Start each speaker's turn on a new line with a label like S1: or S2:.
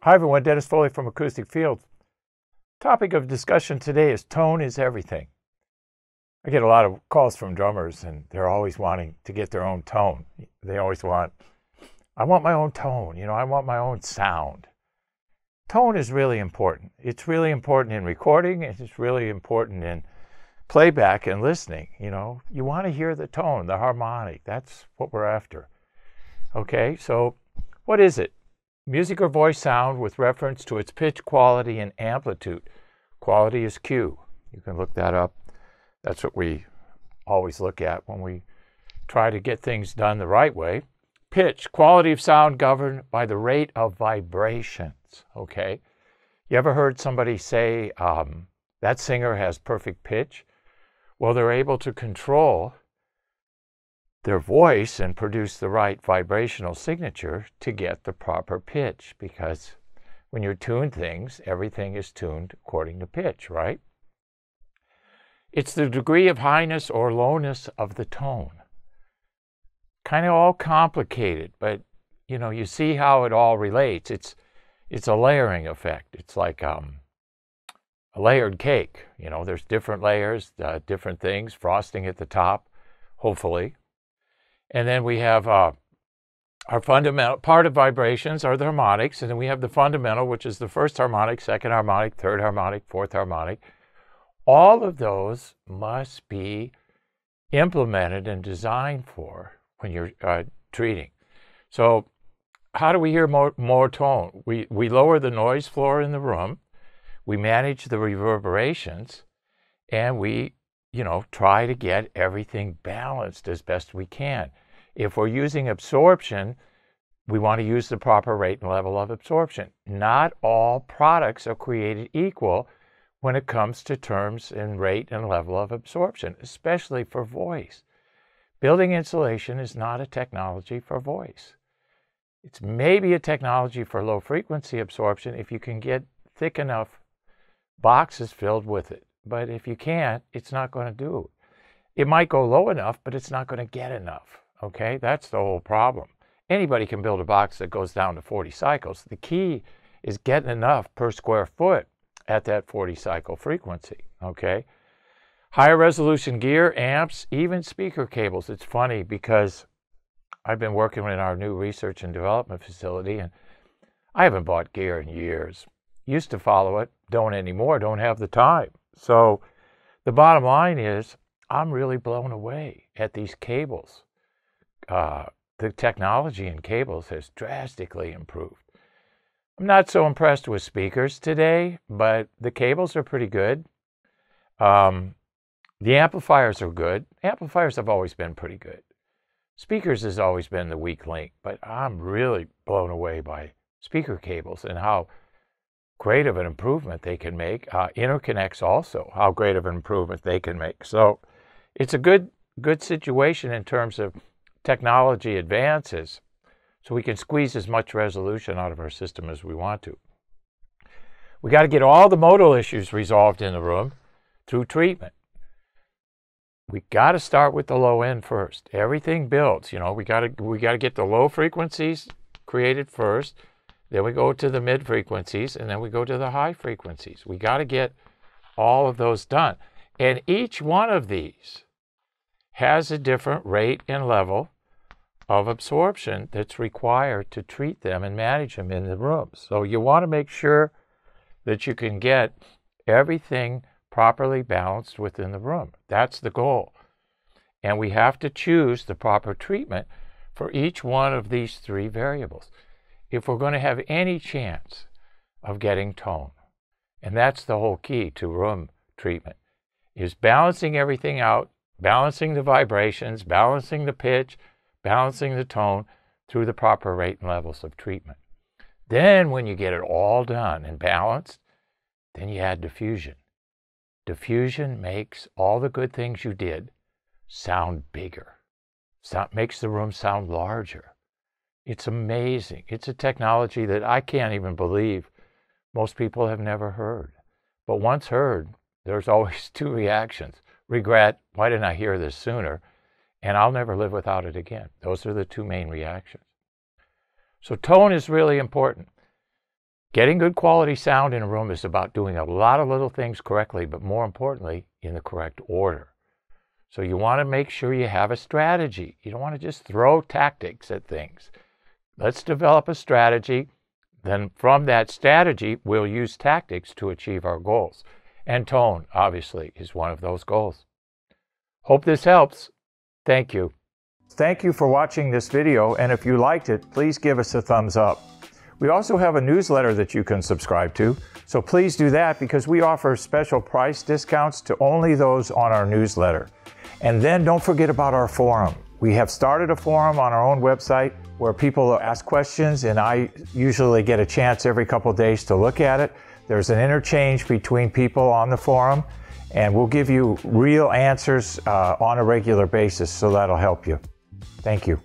S1: Hi everyone, Dennis Foley from Acoustic Fields. Topic of discussion today is tone is everything. I get a lot of calls from drummers and they're always wanting to get their own tone. They always want, I want my own tone, I want my own sound. Tone is really important. It's really important in recording, and it's really important in playback and listening. You want to hear the tone, the harmonic. That's what we're after. Okay, so what is it? Music or voice sound with reference to its pitch, quality, and amplitude. Quality is Q. You can look that up. That's what we always look at when we try to get things done the right way. Pitch, quality of sound governed by the rate of vibrations. Okay? You ever heard somebody say that singer has perfect pitch? Well, they're able to control their voice and produce the right vibrational signature to get the proper pitch, because when you tune things, everything is tuned according to pitch, right? It's the degree of highness or lowness of the tone. Kind of all complicated, but you see how it all relates. It's a layering effect. It's like a layered cake. There's different layers, different things, frosting at the top, hopefully. And then we have our fundamental part of vibrations are the harmonics, and then we have the fundamental, which is the first harmonic, second harmonic, third harmonic, fourth harmonic. All of those must be implemented and designed for when you're treating. So how do we hear more tone? We lower the noise floor in the room, we manage the reverberations, and we try to get everything balanced as best we can. If we're using absorption, we want to use the proper rate and level of absorption. Not all products are created equal when it comes to terms and rate and level of absorption, especially for voice. Building insulation is not a technology for voice. It's maybe a technology for low frequency absorption if you can get thick enough boxes filled with it. But if you can't, it's not going to do. It might go low enough, but it's not going to get enough. Okay, that's the whole problem. Anybody can build a box that goes down to 40 cycles. The key is getting enough per square foot at that 40 cycle frequency. Okay, higher resolution gear, amps, even speaker cables. It's funny because I've been working in our new research and development facility, and I haven't bought gear in years. Used to follow it, don't anymore, don't have the time. So the bottom line is I'm really blown away at these cables. The technology in cables has drastically improved. I'm not so impressed with speakers today, but the cables are pretty good. The amplifiers are good. Amplifiers have always been pretty good. Speakers has always been the weak link, but I'm really blown away by speaker cables and how great of an improvement they can make. Interconnects also, how great of an improvement they can make. So it's a good situation in terms of technology advances, so we can squeeze as much resolution out of our system as we want to. We got to get all the modal issues resolved in the room through treatment. We got to start with the low end first. Everything builds. We got to get the low frequencies created first. Then we go to the mid frequencies, and then we go to the high frequencies. We got to get all of those done. And each one of these has a different rate and level of absorption that's required to treat them and manage them in the room. So you want to make sure that you can get everything properly balanced within the room. That's the goal. And we have to choose the proper treatment for each one of these three variables if we're going to have any chance of getting tone. And that's the whole key to room treatment, is balancing everything out, balancing the vibrations, balancing the pitch, balancing the tone through the proper rate and levels of treatment. Then when you get it all done and balanced, then you add diffusion. Diffusion makes all the good things you did sound bigger. Makes the room sound larger. It's amazing. It's a technology that I can't even believe most people have never heard. But once heard, there's always two reactions. Regret, why didn't I hear this sooner? And I'll never live without it again. Those are the two main reactions. So tone is really important. Getting good quality sound in a room is about doing a lot of little things correctly, but more importantly, in the correct order. So you want to make sure you have a strategy. You don't want to just throw tactics at things. Let's develop a strategy. Then from that strategy, we'll use tactics to achieve our goals. And tone, obviously, is one of those goals. Hope this helps. Thank you. Thank you for watching this video, and if you liked it, please give us a thumbs up. We also have a newsletter that you can subscribe to, so please do that because we offer special price discounts to only those on our newsletter. And then don't forget about our forum. We have started a forum on our own website where people ask questions, and I usually get a chance every couple of days to look at it. There's an interchange between people on the forum, and we'll give you real answers on a regular basis, so that'll help you. Thank you.